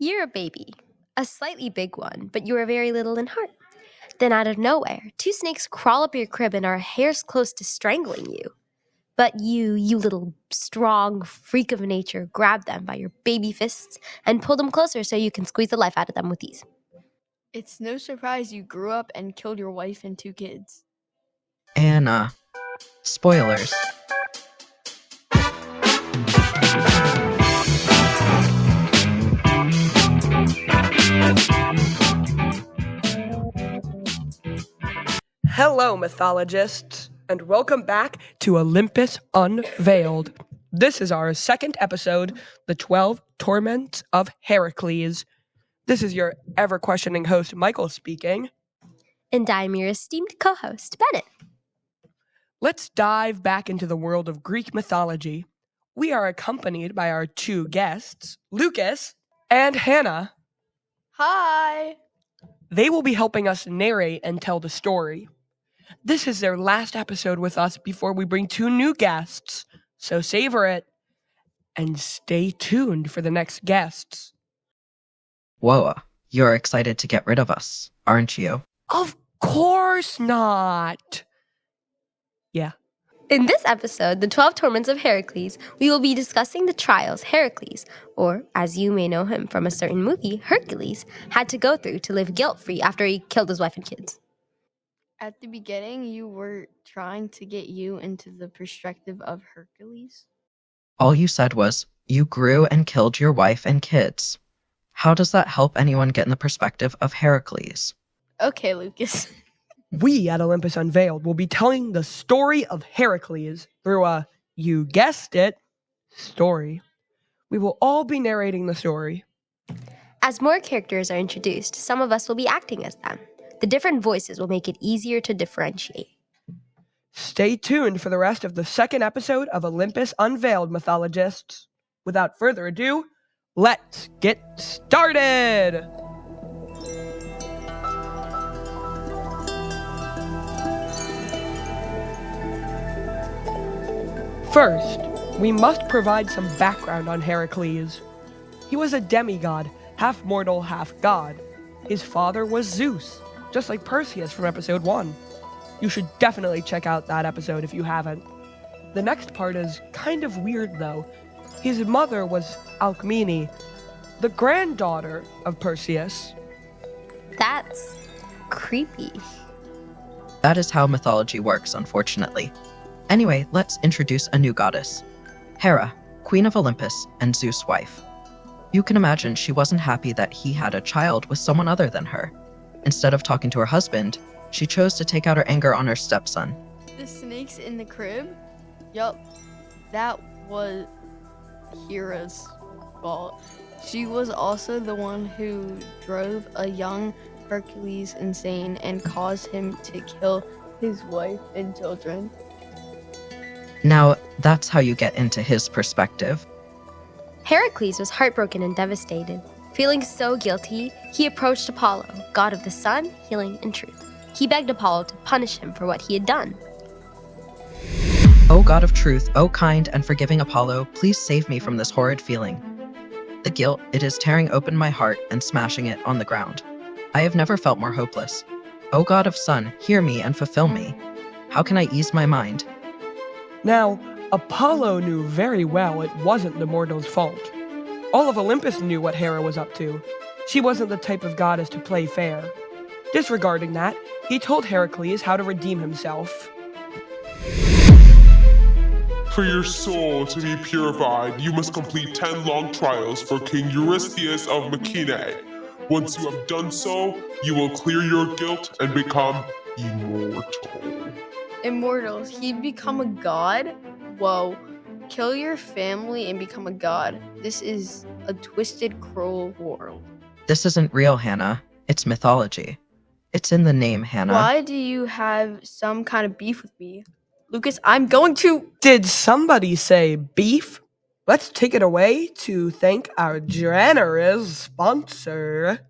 You're a baby, a slightly big one, but you are very little in heart. Then out of nowhere, two snakes crawl up your crib and are hairs close to strangling you. But you little strong freak of nature, grab them by your baby fists and pull them closer so you can squeeze the life out of them with ease. It's no surprise you grew up and killed your wife and 2 kids. Anna. Spoilers. Hello, mythologists, and welcome back to Olympus Unveiled. This is our second episode, The 12 Torments of Hercules. This is your ever-questioning host, Michael, speaking. And I'm your esteemed co-host, Bennett. Let's dive back into the world of Greek mythology. We are accompanied by our two guests, Lucas and Hannah. Hi! They will be helping us narrate and tell the story. This is their last episode with us before we bring two new guests, so savor it and stay tuned for the next guests. Whoa, you're excited to get rid of us, aren't you? Of course not! Yeah. In this episode, The 12 Torments of Hercules, we will be discussing the trials Hercules, or as you may know him from a certain movie, Hercules, had to go through to live guilt-free after he killed his wife and kids. At the beginning, you were trying to get you into the perspective of Hercules. All you said was, you grew and killed your wife and kids. How does that help anyone get in the perspective of Hercules? Okay, Lucas. We at Olympus Unveiled will be telling the story of Hercules through a, you guessed it, story. We will all be narrating the story. As more characters are introduced, some of us will be acting as them. The different voices will make it easier to differentiate. Stay tuned for the rest of the second episode of Olympus Unveiled, mythologists. Without further ado, let's get started! First, we must provide some background on Hercules. He was a demigod, half mortal, half god. His father was Zeus, just like Perseus from episode 1. You should definitely check out that episode if you haven't. The next part is kind of weird though. His mother was Alcmene, the granddaughter of Perseus. That's creepy. That is how mythology works, unfortunately. Anyway, let's introduce a new goddess. Hera, Queen of Olympus and Zeus' wife. You can imagine she wasn't happy that he had a child with someone other than her. Instead of talking to her husband, she chose to take out her anger on her stepson. The snakes in the crib? Yup, that was Hera's fault. She was also the one who drove a young Hercules insane and caused him to kill his wife and children. Now, that's how you get into his perspective. Hercules was heartbroken and devastated. Feeling so guilty, he approached Apollo, god of the sun, healing, and truth. He begged Apollo to punish him for what he had done. O God of truth, O kind and forgiving Apollo, please save me from this horrid feeling. The guilt, it is tearing open my heart and smashing it on the ground. I have never felt more hopeless. O God of sun, hear me and fulfill me. How can I ease my mind? Now, Apollo knew very well it wasn't the mortal's fault. All of Olympus knew what Hera was up to. She wasn't the type of goddess to play fair. Disregarding that, he told Hercules how to redeem himself. For your soul to be purified, you must complete 10 long trials for King Eurystheus of Mycenae. Once you have done so, you will clear your guilt and become immortal. Immortals, he'd become a god? Whoa. Kill your family and become a god. This is a twisted, cruel world. This isn't real, Hannah. It's mythology. It's in the name, Hannah. Why do you have some kind of beef with me? Lucas, I'm going to... Did somebody say beef? Let's take it away to thank our generous sponsor.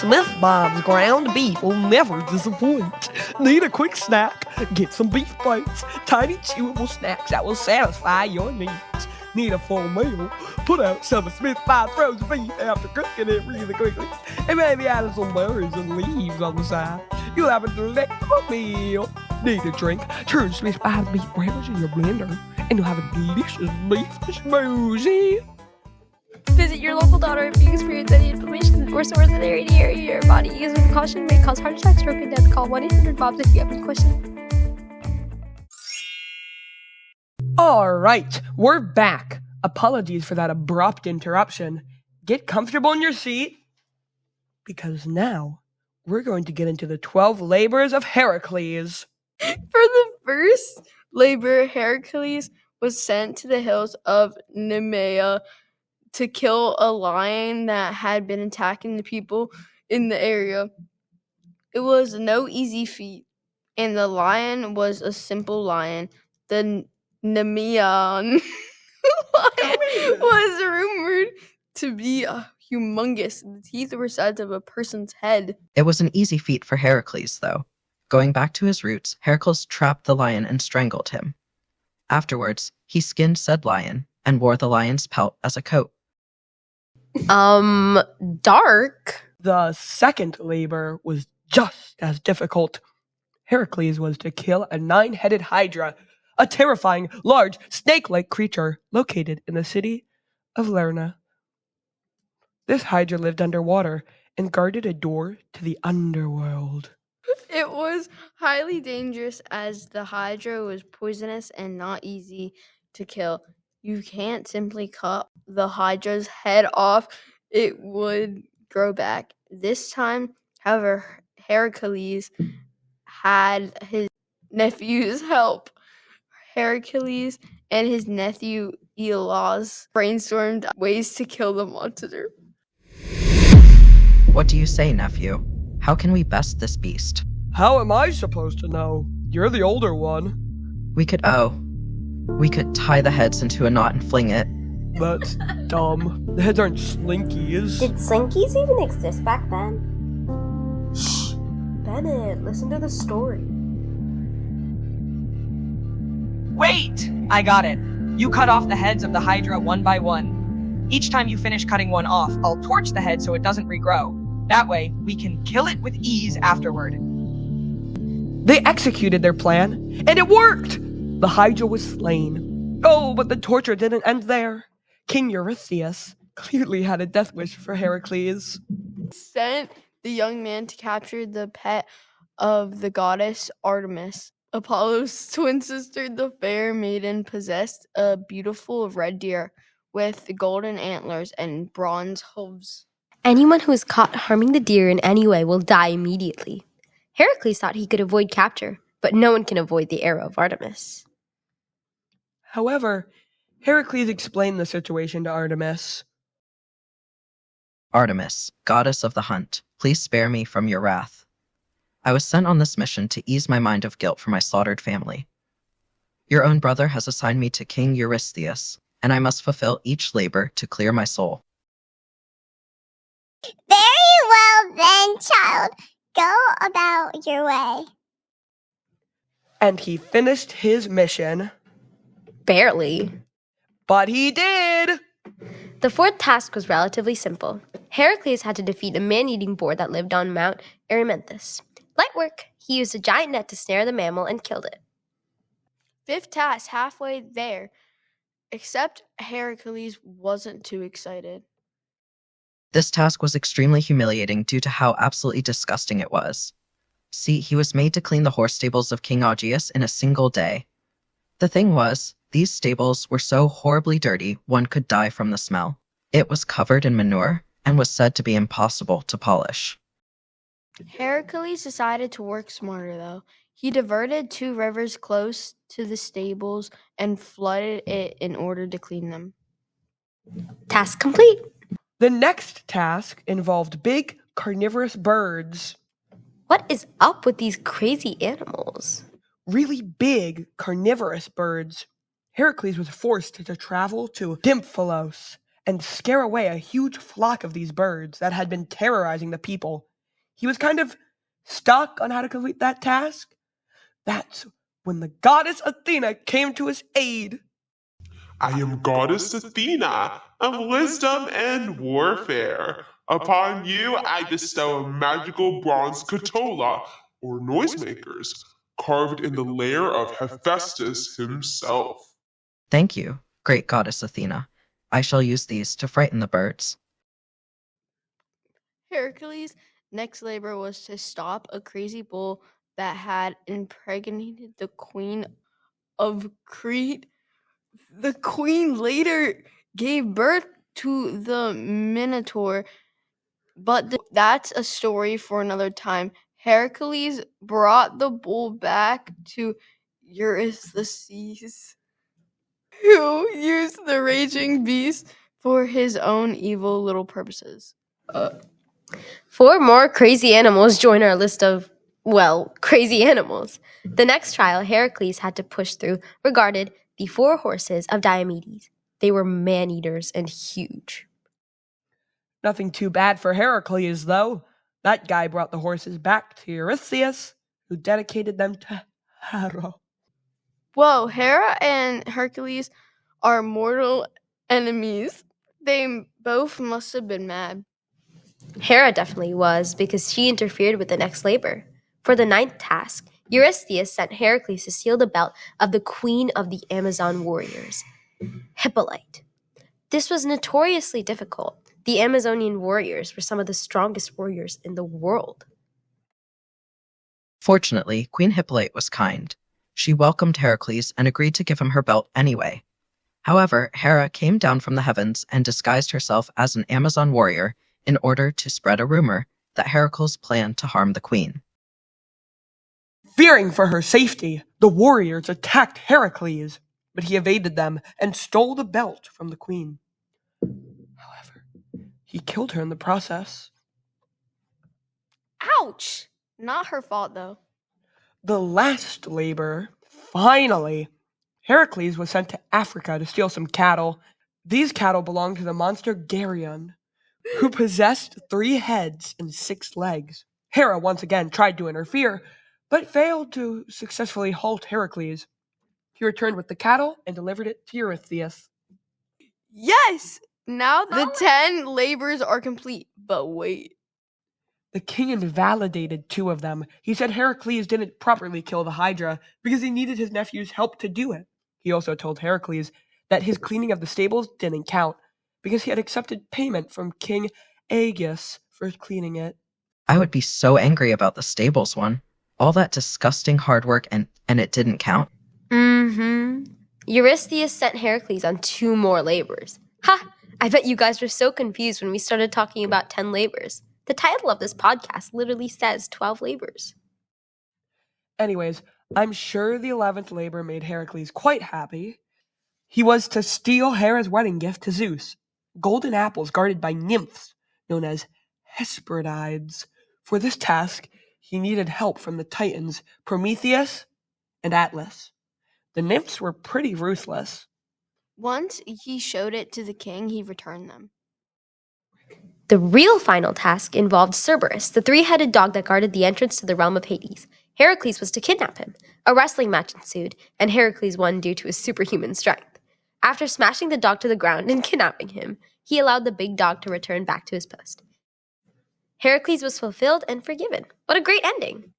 Smith Bob's ground beef will never disappoint. Need a quick snack? Get some beef bites. Tiny chewable snacks that will satisfy your needs. Need a full meal? Put out some of Smith fried frozen beef after cooking it really quickly, and maybe add some berries and leaves on the side. You'll have a delectable meal. Need a drink? Turn Smith fried beef browns in your blender, and you'll have a delicious beef smoothie. Visit your local doctor if you experience any inflammation or sores in the area of your body. Use with caution, may cause heart attack, stroke, and death. Call 1-800-BOBS if you have any questions. All right, we're back. Apologies for that abrupt interruption. Get comfortable in your seat, because now we're going to get into the 12 labors of Hercules. For the first labor, Hercules was sent to the hills of Nemea to kill a lion that had been attacking the people in the area. It was no easy feat, and the lion was a simple lion. The Nemean lion was rumored to be humongous. The teeth were the size of a person's head. It was an easy feat for Heracles, though. Going back to his roots, Heracles trapped the lion and strangled him. Afterwards, he skinned said lion and wore the lion's pelt as a coat. Dark? The second labor was just as difficult. Heracles was to kill a 9-headed hydra, a terrifying, large, snake-like creature located in the city of Lerna. This hydra lived underwater and guarded a door to the underworld. It was highly dangerous as the hydra was poisonous and not easy to kill. You can't simply cut the hydra's head off. It would grow back. This time, however, Hercules had his nephew's help. Hercules and his nephew Aeolus brainstormed ways to kill the monster. What do you say, nephew? How can we best this beast? How am I supposed to know? You're the older one. We could tie the heads into a knot and fling it. That's dumb. The heads aren't slinkies. Did slinkies even exist back then? Shh! Bennett, listen to the story. Wait! I got it. You cut off the heads of the Hydra one by one. Each time you finish cutting one off, I'll torch the head so it doesn't regrow. That way, we can kill it with ease afterward. They executed their plan, and it worked! The Hydra was slain. Oh, but the torture didn't end there. King Eurystheus clearly had a death wish for Heracles. Sent the young man to capture the pet of the goddess Artemis. Apollo's twin sister, the fair maiden, possessed a beautiful red deer with golden antlers and bronze hooves. Anyone who is caught harming the deer in any way will die immediately. Heracles thought he could avoid capture, but no one can avoid the arrow of Artemis. However, Heracles explained the situation to Artemis. Artemis, goddess of the hunt, please spare me from your wrath. I was sent on this mission to ease my mind of guilt for my slaughtered family. Your own brother has assigned me to King Eurystheus, and I must fulfill each labor to clear my soul. Very well then, child. Go about your way. And he finished his mission. Barely. But he did! The fourth task was relatively simple. Heracles had to defeat a man-eating boar that lived on Mount Erymanthus. Light work. He used a giant net to snare the mammal and killed it. Fifth task, halfway there. Except Heracles wasn't too excited. This task was extremely humiliating due to how absolutely disgusting it was. See, he was made to clean the horse stables of King Augeas in a single day. The thing was, these stables were so horribly dirty one could die from the smell. It was covered in manure and was said to be impossible to polish. Heracles decided to work smarter, though. He diverted 2 rivers close to the stables and flooded it in order to clean them. Task complete. The next task involved big carnivorous birds. What is up with these crazy animals? Really big carnivorous birds. Heracles was forced to travel to Dimphalos and scare away a huge flock of these birds that had been terrorizing the people. He was kind of stuck on how to complete that task. That's when the goddess Athena came to his aid. I am Goddess Athena of wisdom and warfare. Upon you, I bestow a magical bronze catola, or noisemakers, carved in the lair of Hephaestus himself. Thank you, great goddess Athena. I shall use these to frighten the birds. Hercules' next labor was to stop a crazy bull that had impregnated the queen of Crete. The queen later gave birth to the Minotaur, but that's a story for another time. Hercules brought the bull back to Eurystheus, who used the raging beast for his own evil little purposes. 4 more crazy animals join our list of, well, crazy animals. The next trial Heracles had to push through regarded the 4 horses of Diomedes. They were man-eaters and huge. Nothing too bad for Heracles, though. That guy brought the horses back to Eurystheus, who dedicated them to Hera. Whoa, Hera and Hercules are mortal enemies. They both must have been mad. Hera definitely was, because she interfered with the next labor. For the 9th task, Eurystheus sent Heracles to steal the belt of the queen of the Amazon warriors, Hippolyte. This was notoriously difficult. The Amazonian warriors were some of the strongest warriors in the world. Fortunately, Queen Hippolyte was kind. She welcomed Heracles and agreed to give him her belt anyway. However, Hera came down from the heavens and disguised herself as an Amazon warrior in order to spread a rumor that Heracles planned to harm the queen. Fearing for her safety, the warriors attacked Heracles, but he evaded them and stole the belt from the queen. However, he killed her in the process. Ouch! Not her fault, though. The last labor, finally, Heracles was sent to Africa to steal some cattle. These cattle belonged to the monster Geryon, who possessed 3 heads and 6 legs. Hera once again tried to interfere, but failed to successfully halt Heracles. He returned with the cattle and delivered it to Eurystheus. Yes! Now the 10 labors are complete. But wait. The king invalidated 2 of them. He said Heracles didn't properly kill the Hydra because he needed his nephew's help to do it. He also told Heracles that his cleaning of the stables didn't count because he had accepted payment from King Aegeus for cleaning it. I would be so angry about the stables one. All that disgusting hard work and it didn't count. Eurystheus sent Heracles on 2 more labors. Ha! I bet you guys were so confused when we started talking about 10 labors. The title of this podcast literally says 12 labors. Anyways, I'm sure the 11th labor made Heracles quite happy. He was to steal Hera's wedding gift to Zeus, golden apples guarded by nymphs known as Hesperides. For this task, he needed help from the Titans Prometheus and Atlas. The nymphs were pretty ruthless. Once he showed it to the king, he returned them. The real final task involved Cerberus, the 3-headed dog that guarded the entrance to the realm of Hades. Heracles was to kidnap him. A wrestling match ensued, and Heracles won due to his superhuman strength. After smashing the dog to the ground and kidnapping him, he allowed the big dog to return back to his post. Heracles was fulfilled and forgiven. What a great ending!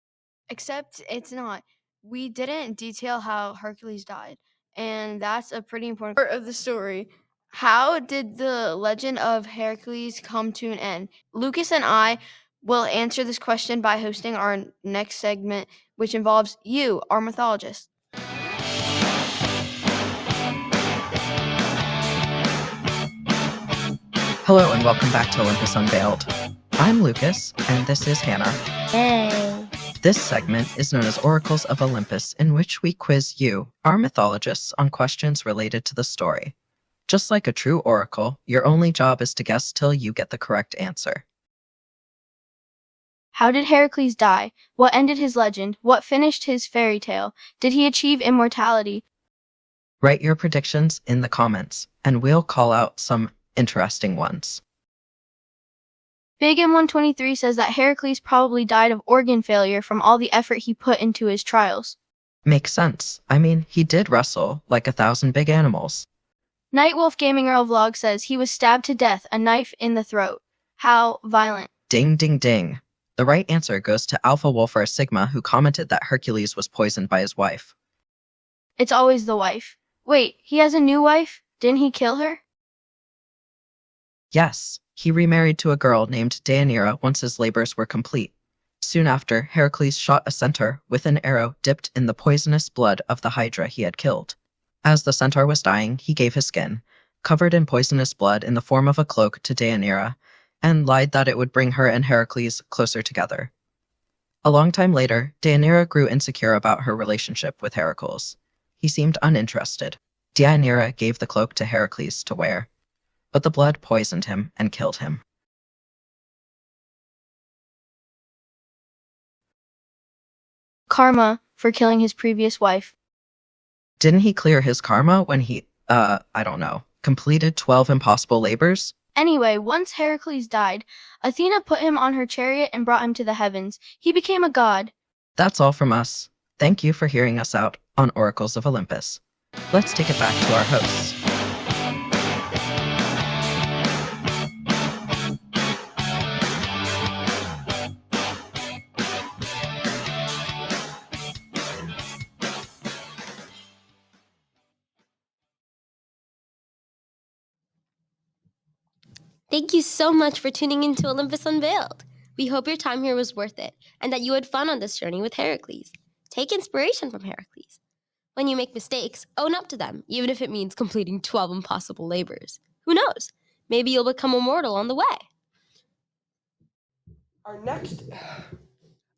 Except it's not. We didn't detail how Hercules died, and that's a pretty important part of the story. How did the legend of Hercules come to an end? Lucas and I will answer this question by hosting our next segment, which involves you, our mythologist. Hello and welcome back to Olympus Unveiled. I'm Lucas, and this is Hannah. Hey! This segment is known as Oracles of Olympus, in which we quiz you, our mythologists, on questions related to the story. Just like a true oracle, your only job is to guess till you get the correct answer. How did Heracles die? What ended his legend? What finished his fairy tale? Did he achieve immortality? Write your predictions in the comments, and we'll call out some interesting ones. Big M123 says that Heracles probably died of organ failure from all the effort he put into his trials. Makes sense. I mean, he did wrestle like 1,000 big animals. Nightwolf Gaming Girl Vlog says he was stabbed to death, a knife in the throat. How violent. Ding, ding, ding. The right answer goes to Alpha Wolfer Sigma, who commented that Hercules was poisoned by his wife. It's always the wife. Wait, he has a new wife? Didn't he kill her? Yes, he remarried to a girl named Deianira once his labors were complete. Soon after, Heracles shot a centaur with an arrow dipped in the poisonous blood of the Hydra he had killed. As the centaur was dying, he gave his skin, covered in poisonous blood in the form of a cloak, to Deianira, and lied that it would bring her and Heracles closer together. A long time later, Deianira grew insecure about her relationship with Heracles. He seemed uninterested. Deianira gave the cloak to Heracles to wear, but the blood poisoned him and killed him. Karma for killing his previous wife. Didn't he clear his karma when he, completed 12 impossible labors? Anyway, once Heracles died, Athena put him on her chariot and brought him to the heavens. He became a god. That's all from us. Thank you for hearing us out on Oracles of Olympus. Let's take it back to our hosts. Thank you so much for tuning into Olympus Unveiled. We hope your time here was worth it and that you had fun on this journey with Heracles. Take inspiration from Heracles. When you make mistakes, own up to them, even if it means completing 12 impossible labors. Who knows? Maybe you'll become immortal on the way.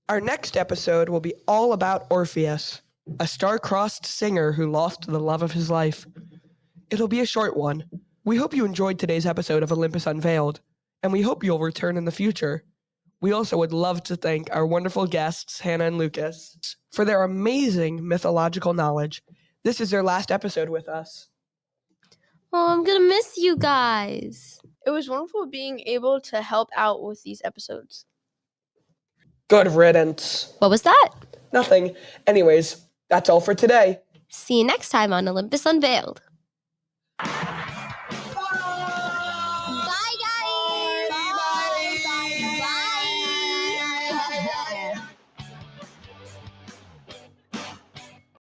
Our next episode will be all about Orpheus, a star-crossed singer who lost the love of his life. It'll be a short one. We hope you enjoyed today's episode of Olympus Unveiled, and we hope you'll return in the future. We also would love to thank our wonderful guests, Hannah and Lucas, for their amazing mythological knowledge. This is their last episode with us. Oh, I'm gonna miss you guys. It was wonderful being able to help out with these episodes. Good riddance. What was that? Nothing. Anyways, that's all for today. See you next time on Olympus Unveiled.